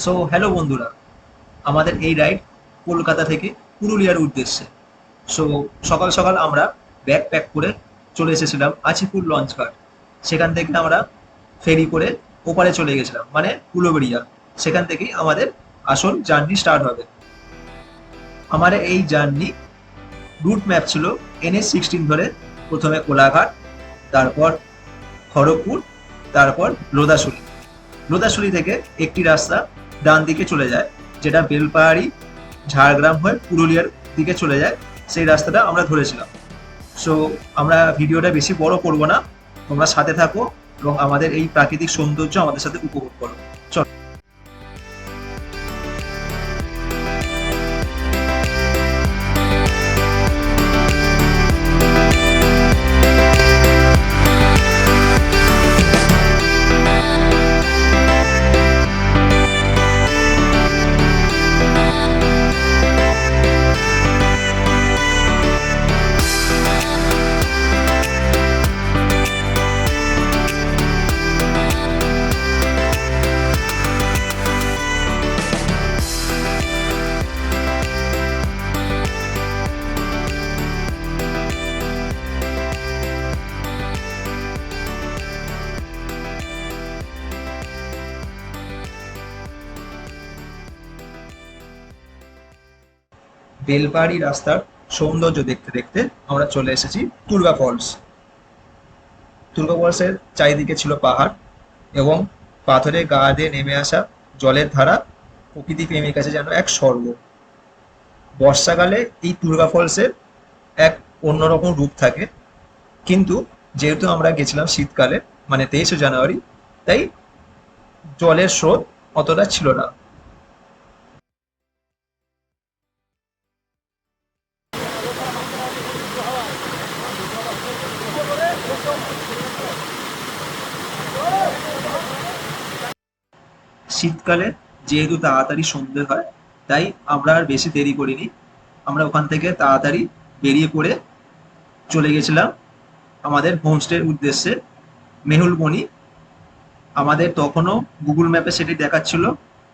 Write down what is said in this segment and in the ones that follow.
So hello বন্ধুরা, আমাদের এই রাইড কলকাতা থেকে পুরুলিয়ার উদ্দেশ্যে। সো সকাল সকাল আমরা ব্যাগ প্যাক করে চলে এসেছিলাম আচিপুর লঞ্চ ঘাট। সেখান থেকে আমরা ফেরি করে ওপারে চলে গেছিলাম, মানে উলুবেড়িয়া। সেখান থেকেই আমাদের আসল জার্নি স্টার্ট হবে। আমাদের এই জার্নি রুট ম্যাপ ছিল NH-16 ধরে, প্রথমে কোলাঘাট, তারপর খড়গপুর, তারপর লোদাশুলি। লোদাশুলি থেকে একটি রাস্তা ডান দিকে চলে যায়, যেটা বেলপাহাড়ি ঝাড়গ্রাম হয়ে পুরুলিয়ার দিকে চলে যায়। সেই রাস্তাটা আমরা ধরেছিলাম। সো আমরা ভিডিওটা বেশি বড় করব না, তোমরা সাথে থাকো এবং আমাদের এই প্রাকৃতিক সৌন্দর্য আমাদের সাথে উপভোগ করো। চলো। বেলপাহাড়ি রাস্তার সৌন্দর্য দেখতে দেখতে আমরা চলে এসেছি তুর্গা ফলস। তুর্গা ফলসের চারিদিকে ছিল পাহাড় এবং পাথরের গা দিয়ে নেমে আসা জলের ধারা প্রকৃতি প্রেমীর কাছে যেন এক স্বর্গ। বর্ষাকালে এই তুর্গা ফলসের এক অন্যরকম রূপ থাকে, কিন্তু যেহেতু আমরা গেছিলাম শীতকালে, মানে 23শে জানুয়ারি, তাই জলের স্রোত অতটা ছিল না। শীতকালে যেহেতু তাড়াতাড়ি সন্ধে হয়, তাই আমরা আর বেশি দেরি করিনি। আমরা ওখান থেকে তাড়াতাড়ি বেরিয়ে পড়ে চলে গেছিলাম আমাদের হোমস্টের উদ্দেশ্যে, মেহুলবনি। আমাদের তখনও গুগল ম্যাপে সেটি দেখাচ্ছিল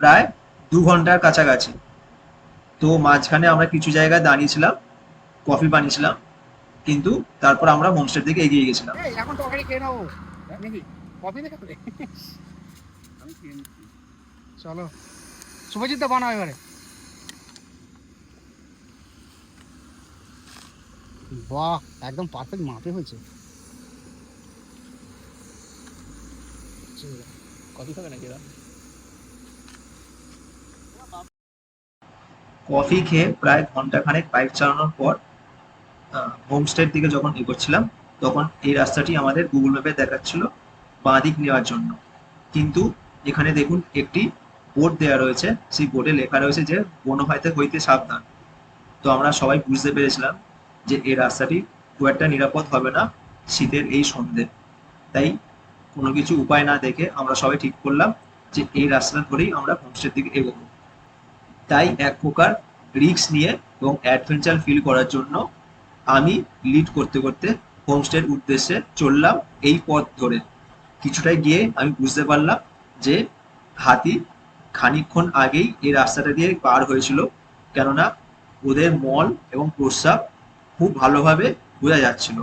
প্রায় 2 ঘন্টার কাছাকাছি। তো মাঝখানে আমরা কিছু জায়গায় দাঁড়িয়েছিলাম, কফি বানিয়েছিলাম, কিন্তু তারপর আমরা হোমস্টের দিকে এগিয়ে গেছিলাম। এখন তরকারি খেয়ে নেবো নাকি কফি দেখে চলো শুভজিৎ দা বানাও এবারে। বাহ, একদম পারফেক্ট মাপে হয়েছে। কফি খাবে নাকি এরা? কফি খেয়ে প্রায় ঘন্টাখানেক বাইক চালানোর পর হোমস্টের দিকে যখন এগোচ্ছিলাম, তখন এই রাস্তাটি আমাদের গুগল ম্যাপে দেখাচ্ছিল বাঁ দিক নেওয়ার জন্য। কিন্তু এখানে দেখুন একটি বোর্ড দেওয়া রয়েছে, সেই বোর্ডে লেখা রয়েছে যে বনহাইতে হইতে সাবধান। তো আমরা সবাই বুঝতে পেরেছিলাম যে এই রাস্তাটি খুব একটা নিরাপদ হবে না শীতের এই সন্ধ্যে। তাই কোনো কিছু উপায় না দেখে আমরা সবাই ঠিক করলাম যে এই রাস্তাটা ধরেই আমরা হোমস্টের দিকে এগোবো। তাই এক প্রকার রিস্ক নিয়ে এবং অ্যাডভেঞ্চার ফিল করার জন্য আমি লিড করতে করতে হোমস্টের উদ্দেশ্যে চললাম এই পথ ধরে। কিছুটাই গিয়ে আমি বুঝতে পারলাম যে হাতি খানিকক্ষণ আগেই এই রাস্তাটা দিয়ে পার হয়েছিল, কেননা ওদের মল এবং প্রস্রাব খুব ভালোভাবে বোঝা যাচ্ছিল।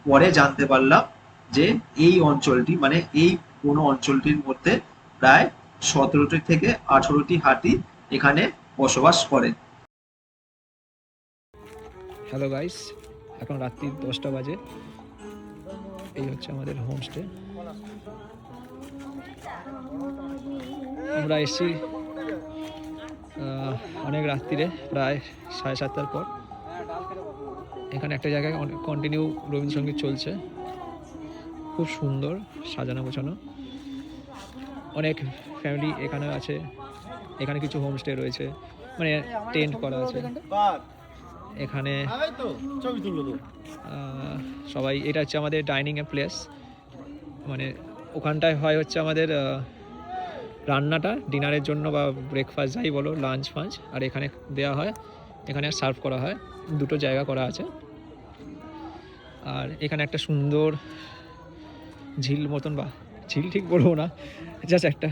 পরে জানতে পারলাম যে এই অঞ্চলটি, মানে এই কোনো অঞ্চলটির মধ্যে প্রায় 17টি থেকে 18টি হাতি এখানে বসবাস করে। হ্যালো গাইস, এখন রাত্রি 10টা বাজে। এই হচ্ছে আমাদের হোমস্টে। আমরা এসেছি অনেক রাত্রিরে, প্রায় 7:30টার পর। এখানে একটা জায়গায় কন্টিনিউ রবীন্দ্রসঙ্গীত চলছে, খুব সুন্দর সাজানো গোছানো। অনেক ফ্যামিলি এখানে আছে, এখানে কিছু হোমস্টে রয়েছে, মানে টেন্ট করা আছে এখানে। সবাই, এটা হচ্ছে আমাদের ডাইনিং এর প্লেস, মানে ওখানটায় হয় হচ্ছে আমাদের রান্নাটা ডিনারের জন্য বা ব্রেকফাস্ট যাই বলো, লাঞ্চ ফাঞ্চ, আর এখানে দেওয়া হয়, এখানে সার্ভ করা হয়। দুটো জায়গা করা আছে। আর এখানে একটা সুন্দর ঝিল মতন, বা ঝিল ঠিক বলবো না, জাস্ট একটা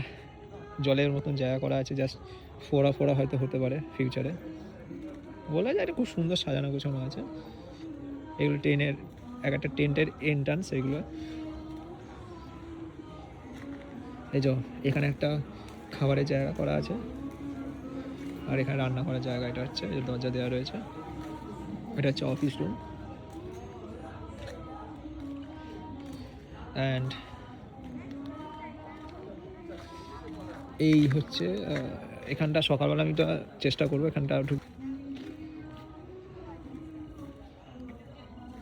জলের মতন জায়গা করা আছে, জাস্ট ফোড়া ফোড়া হয়তো হতে পারে ফিউচারে, বলা যায় এটা খুব সুন্দর সাজানো গোছানো আছে। এগুলো ট্রেনের এক একটা টেন্টের এন্ট্রান্স এগুলো। এই যে এখানে একটা খাবারের জায়গা করা আছে, আর এখানে রান্না করার জায়গা, এটা হচ্ছে দরজা দেওয়া রয়েছে, এটা হচ্ছে অফিস রুম। অ্যান্ড এই হচ্ছে এখানটা সকালবেলা আমি চেষ্টা করবো এখানটা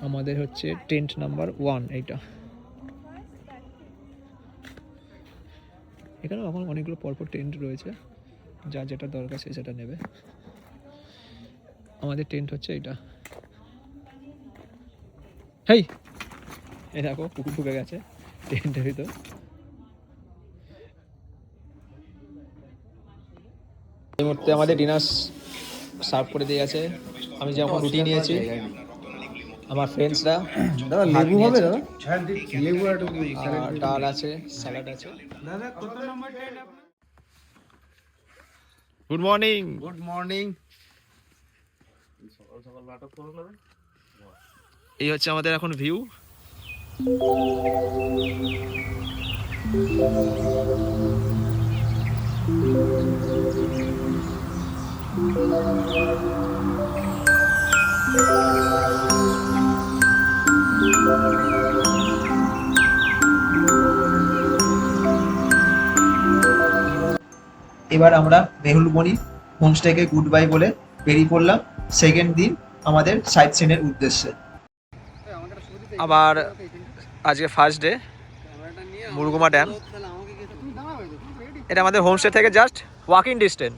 আমাদের হচ্ছে টেন্ট নাম্বার 1 এইটা। এখানে এখন অনেকগুলো পরপর টেন্ট রয়েছে, যা যেটা দরকার সে সেটা নেবে। আমাদের টেন্ট হচ্ছে এটা। হেই এই দেখো কুকুর ঢুকে গেছে টেন্টের ভিতর। এই মুহূর্তে আমাদের ডিনার সার্ভ করে দিয়ে গেছে। আমি যেমন রুটি নিয়েছি, আমার ফ্রেন্ডসরা লেবু হবে দাদা, লেবু আর ডাল আছে, স্যালাড আছে। Good morning. Good morning. এই হচ্ছে আমাদের এখন ভিউ। এবার আমরা মেহুলবনি হোমস্টেকে গুড বাই বলে বেরিয়ে পড়লাম সেকেন্ড দিন আমাদের সাইট সিনের উদ্দেশ্যে। আবার আজকে ফার্স্ট ডে মুরগুমা ড্যাম। এটা আমাদের হোমস্টে থেকে জাস্ট ওয়াকিং ডিস্টেন্স,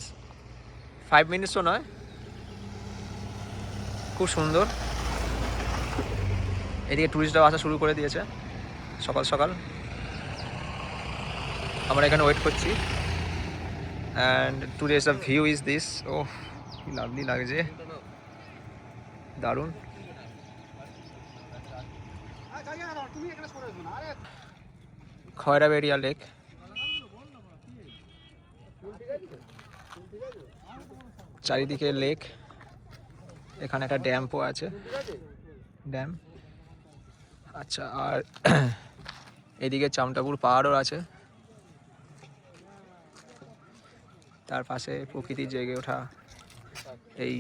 5 মিনিটসও নয়। খুব সুন্দর। এদিকে টুরিস্টরাও আসা শুরু করে দিয়েছে সকাল সকাল। আমরা এখানে ওয়েট করছি। And today's the view is this. Oh কি লাভলি লাগছে, দারুণ। খয়রাবেড়িয়া লেক, চারিদিকে লেক, এখানে একটা ড্যাম্পও আছে, ড্যাম। আচ্ছা, আর এদিকে চামটাপুর পাহাড়ও আছে, তার পাশে প্রকৃতির জেগে ওঠা এই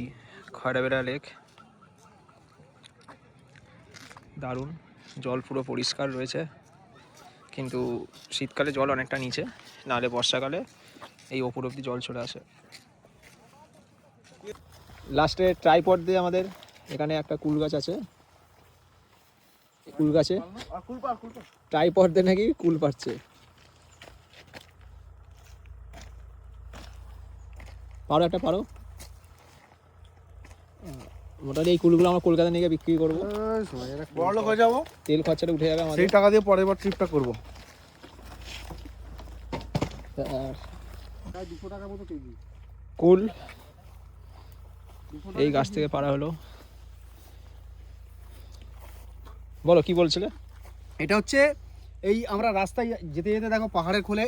খয়রাবেড়িয়া লেক। দারুণ, জল পুরো পরিষ্কার রয়েছে, কিন্তু শীতকালে জল অনেকটা নিচে, নাহলে বর্ষাকালে এই ওপর অব্দি জল চলে আসে। লাস্টে ট্রাইপড দিয়ে আমাদের এখানে একটা কুল গাছ আছে, কুল গাছে ট্রাইপড দিয়ে নাকি কুল পাচ্ছে। পারো একটা পারো। মোটামুটি এই কুলগুলো আমরা কলকাতা নিয়ে বিক্রি করবো, বড়লোক হয়ে যাবো, তেল খরচাটা উঠে যাবে আমাদের, সেই টাকা দিয়ে পরের বার ট্রিপটা করবো। কুল এই গাছ থেকে পারা হলো। বলো কি বলছিলে? এটা হচ্ছে এই আমরা রাস্তায় যেতে যেতে দেখো পাহাড়ের কোলে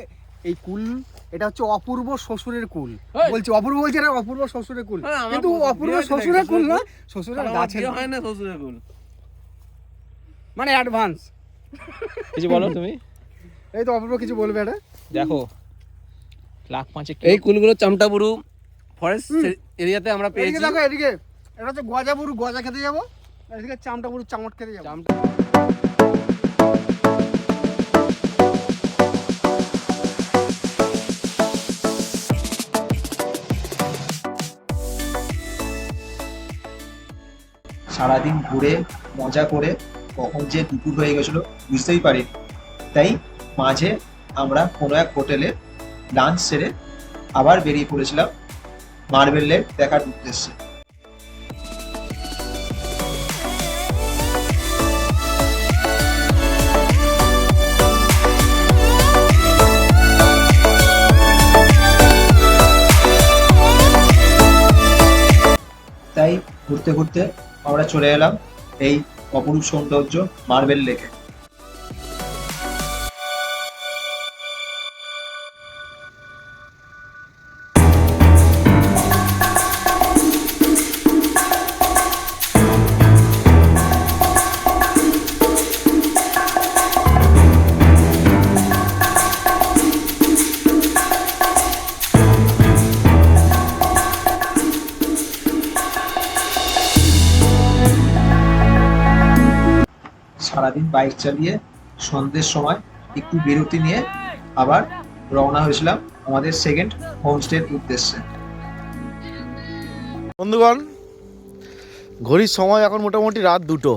এই কুল, এটা হচ্ছে অপূর্ব শ্বশুরের কুল। বলছি অপূর্ব, বলছি না অপূর্ব শ্বশুরের কুল, কিন্তু অপূর্ব শ্বশুরের কুল না, শ্বশুরের গাছের হয় না, শ্বশুরের কুল মানে অ্যাডভান্স। কিছু বলো তুমি। এই তো অপূর্ব কিছু বলবে। এটা দেখো লাখ পাঁচে এই কুলগুলো চামটাবুরু ফরেস্ট এরিয়াতে আমরা পেয়েছি। এদিকে দেখো, এদিকে এটা হচ্ছে গজাবুরু, গজা খেতে যাবো, এদিকে চামটাবুরু চামট খেতে যাবো। সারাদিন ঘুরে মজা করে কখন যে দুপুর হয়ে গেছিল বুঝতেই পারিনি। তাই মাঝে আমরা কোনো এক হোটেলে লাঞ্চ সেরে আবার বেরিয়ে পড়েছিলাম মার্বেল লেক দেখার উদ্দেশ্যে। তাই ঘুরতে ঘুরতে আমরা চলে এলাম এই অপরূপ সৌন্দর্য মার্বেল লেকে। সারাদিন বাইক চালিয়ে সন্ধ্যের সময় একটু বিরতি নিয়ে আবার রওনা হয়েছিলাম আমাদের সেকেন্ড হোমস্টের উদ্দেশ্যে। বন্ধুগণ, ঘড়ির সময় এখন মোটামুটি রাত 2টো।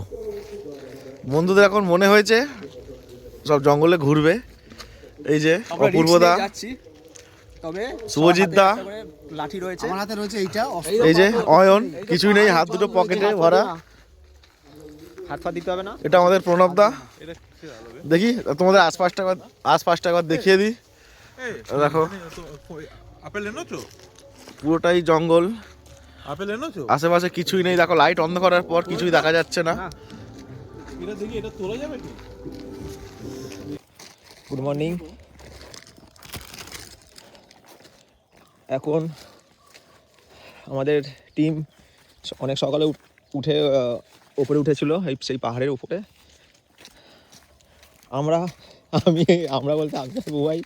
বন্ধুদের এখন মনে হয়েছে সব জঙ্গলে ঘুরবে। এই যে অপূর্বদা, তবে শুভজিৎ দা, লাঠি রয়েছে, আমার হাতে রয়েছে এইটা, এই যে অয়ন, কিছুই নেই, হাত দুটো পকেটে ভরা। হাত পা দিতে হবে না। এটা আমাদের প্রণব দা। দেখি তোমাদের আশপাশটা একবার দেখিয়ে দিই। দেখো আপেল এনেছো? পুরোটাই জঙ্গল, আপেল এনেছো? আশেপাশে কিছুই নেই। দেখো লাইট অন্ধ করার পর কিছুই দেখা যাচ্ছে না। এটা দেখি, এটা তোলা যাবে কি? Good morning. এখন আমাদের টিম অনেক সকালে উঠে ওপরে উঠেছিল, সেই পাহাড়ের উপরে। আমরা বলতে আমি আর বুবাই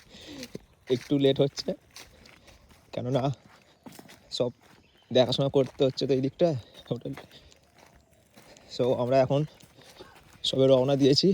একটু লেট হচ্ছে, কেননা সব দেখাশোনা করতে হচ্ছে তো এই দিকটা হোটেল। সো আমরা এখন সবে রওনা দিয়েছি।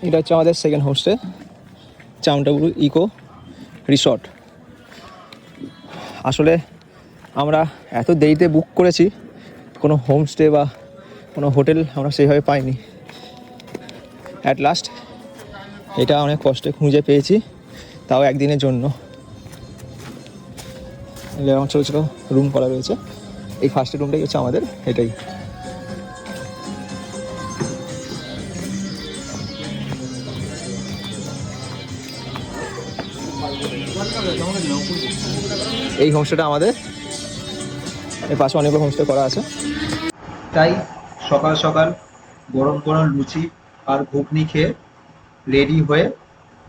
এটা হচ্ছে আমাদের সেকেন্ড হোমস্টে, চাউন্টাবুরু ইকো রিসর্ট। আসলে আমরা এত দেরিতে বুক করেছি, কোনো হোমস্টে বা কোনো হোটেল আমরা সেইভাবে পাইনি। অ্যাট লাস্ট এটা অনেক কষ্টে খুঁজে পেয়েছি, তাও একদিনের জন্য। আমার ছোটো ছোটো রুম করা রয়েছে, এই ফার্স্ট রুমটাই হচ্ছে আমাদের, এটাই। এই হোমস্টেটা আমাদের, এর পাশে অনেকগুলো হোমস্টে করা আছে। তাই সকাল সকাল গরম গরম লুচি আর ঘুগনি খেয়ে রেডি হয়ে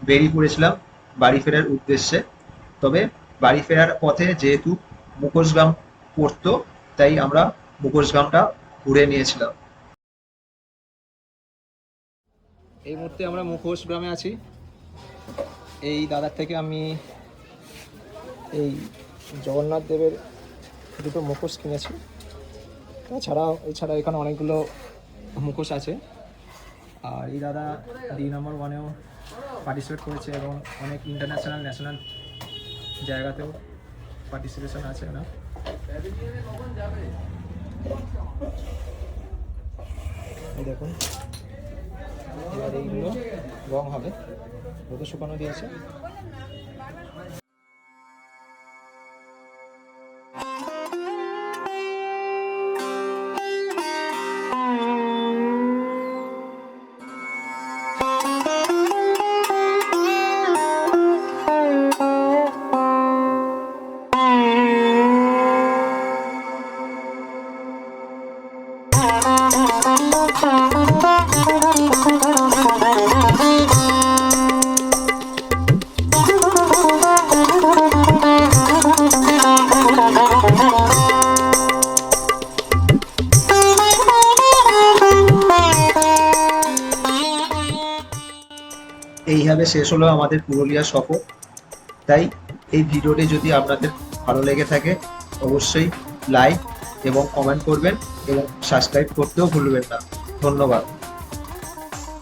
বেরিয়ে পড়েছিলাম বাড়ি ফেরার উদ্দেশ্যে। তবে বাড়ি ফেরার পথে যেহেতু মুখোশগ্রাম পড়তো, তাই আমরা মুখোশগ্রামটা ঘুরে নিয়েছিলাম। এই মুহূর্তে আমরা মুখোশ গ্রামে আছি। এই দাদার থেকে আমি এই জগন্নাথ দেবের দুটো মুখোশ কিনেছি। এছাড়া এখানে অনেকগুলো মুখোশ আছে। আর এই দাদা D-No. 1-এও পার্টিসিপেট করেছে এবং অনেক ইন্টারন্যাশনাল ন্যাশনাল জায়গাতেও পার্টিসিপেশন আছে না। এই দেখুন, এবার এইগুলো রং হবে, রোদে শুকানো দিয়েছে। এইভাবে শেষ হলো আমাদের পুরুলিয়া সফর। তাই এই ভিডিওটি যদি আপনাদের ভালো লেগে থাকে অবশ্যই লাইক এবং কমেন্ট করবেন এবং সাবস্ক্রাইব করতেও ভুলবেন না। ধন্যবাদ।